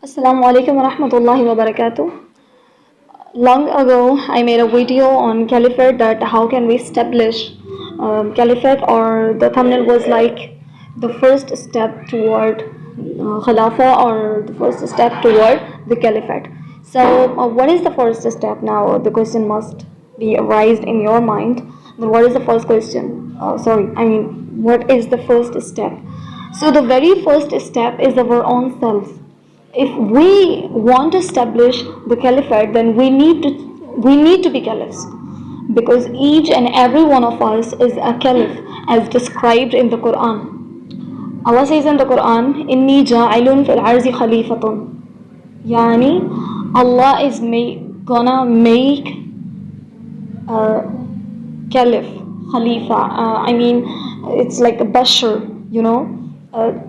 Alaikum wa rahmatullahi wa barakatuh. Long ago, I made a video on caliphate, that how can we establish caliphate, or the thumbnail was like the first step toward Khilafah, or the first step toward the caliphate. So, what is the first step now? The question must be arised in your mind. Then, what is the first question? What is the first step? So, the very first step is our own self. If we want to establish the caliphate, then we need to be caliphs, because each and every one of us is a caliph, as described in the Quran. Allah says in the Quran, "Inni ja'ilun fil arzi khalifatun." Yani, Allah is gonna make a caliph, khalifa. It's like a bashar.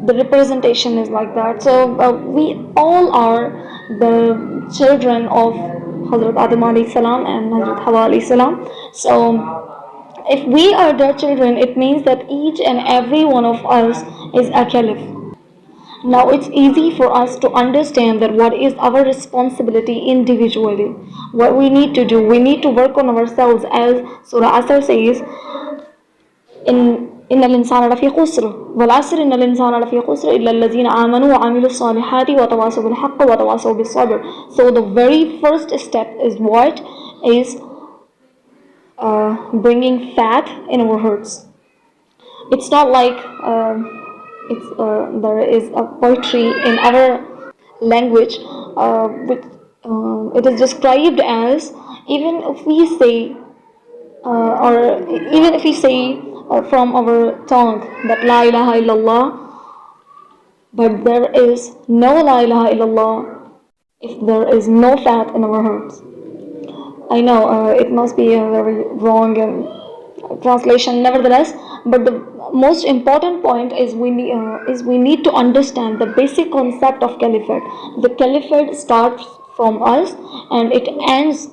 The representation is like that. So we all are the children of Hazrat Adam alayhi salam and Hazrat Hawa alayhi salam. So if we are their children, it means that each and every one of us is a caliph. Now it's easy for us to understand that what is our responsibility individually. What we need to do, we need to work on ourselves, as Surah Asr says, إن الإنسان لفي خسر والعصر إن الإنسان لفي خسر إلا الذين آمنوا وعملوا الصالحات وتواصوا بالحق وتواصوا بالصبر. So the very first step is what? Is bringing faith in our hearts. It's not like there is a poetry in our language, which it is described as, even if we say from our tongue that La ilaha illallah, but there is no La ilaha illallah if there is no faith in our hearts. I know it must be a very wrong translation, nevertheless, but the most important point is we need to understand the basic concept of caliphate. The caliphate starts from us and it ends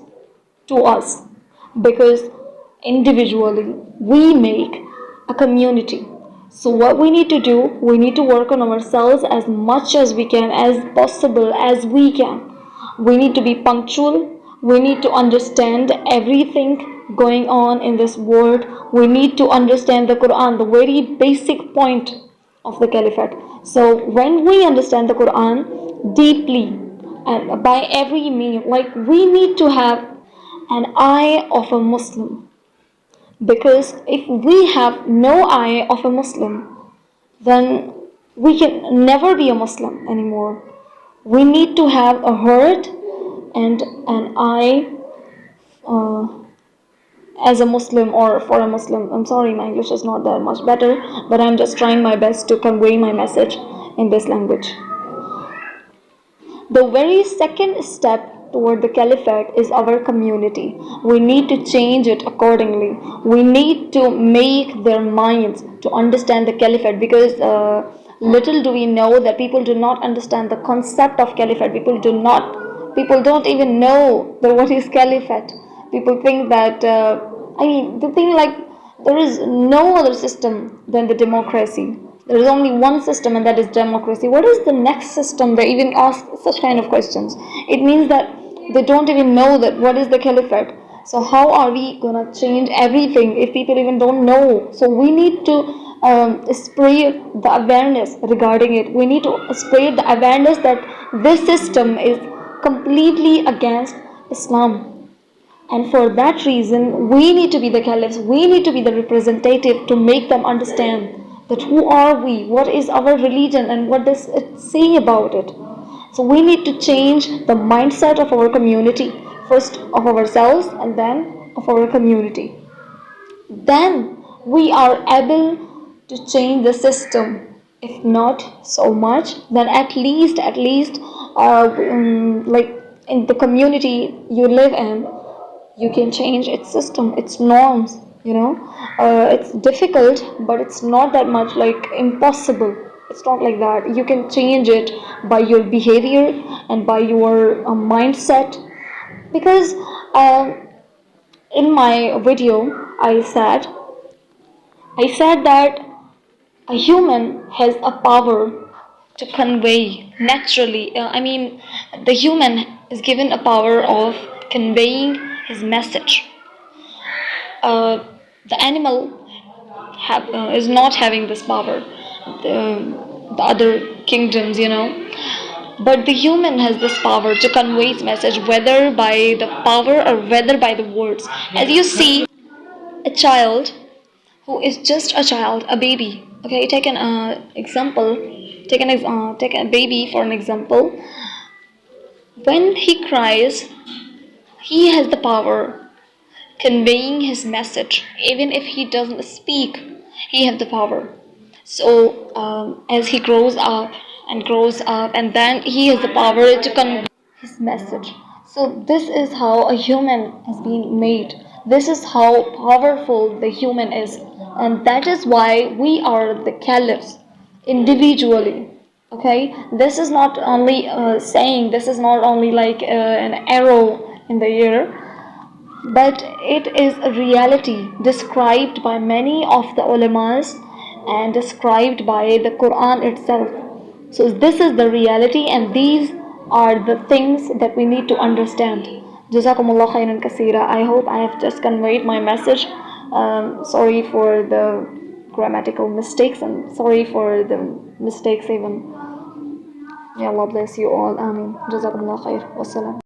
to us, because individually we make a community. So what we need to do, we need to work on ourselves as much as we can, as possible as we can. We need to be punctual. We need to understand everything going on in this world. We need to understand the Quran, the very basic point of the caliphate. So when we understand the Quran deeply and by every means, like, we need to have an eye of a Muslim. Because if we have no eye of a Muslim, then we can never be a Muslim anymore. We need to have a heart and an eye as a Muslim, or for a Muslim. I'm sorry, my English is not that much better, but I'm just trying my best to convey my message in this language. The very second step toward the caliphate is our community. We need to change it accordingly. We need to make their minds to understand the caliphate, because little do we know that people do not understand the concept of caliphate. People don't even know that what is caliphate. People think that they think like there is no other system than the democracy. There is only one system, and that is democracy. What is the next system? They even ask such kind of questions. It means that they don't even know that what is the caliphate. So how are we gonna change everything if people even don't know? So we need to spread the awareness regarding it. We need to spread the awareness that this system is completely against Islam. And for that reason, we need to be the caliphs. We need to be the representative to make them understand that who are we, what is our religion, and what does it say about it. So we need to change the mindset of our community, first of ourselves and then of our community. Then we are able to change the system. If not so much, then at least like in the community you live in, you can change its system, its norms. It's difficult, but it's not that much like impossible. It's not like that. You can change it by your behavior and by your mindset. Because in my video I said that a human has a power to convey naturally. The human is given a power of conveying his message. The animal is not having this power. The other kingdoms, but the human has this power to convey its message, whether by the power or whether by the words. As you see, a child who is just a child, a baby. Okay, take an example. Take a baby for an example. When he cries, he has the power conveying his message. Even if he doesn't speak, he has the power. So as he grows up and then he has the power to convey his message. So this is how a human has been made. This is how powerful the human is, and that is why we are the caliphs individually. Okay, this is not only saying, this is not only like an arrow in the air, but it is a reality described by many of the ulamas and described by the Quran itself. So this is the reality, and these are the things that we need to understand. Jazakumullah Khairan Kaseera. I hope I have just conveyed my message. Sorry for the grammatical mistakes, and sorry for the mistakes even. May Allah bless you all. Ameen. Jazakumullah khair. Wassalam.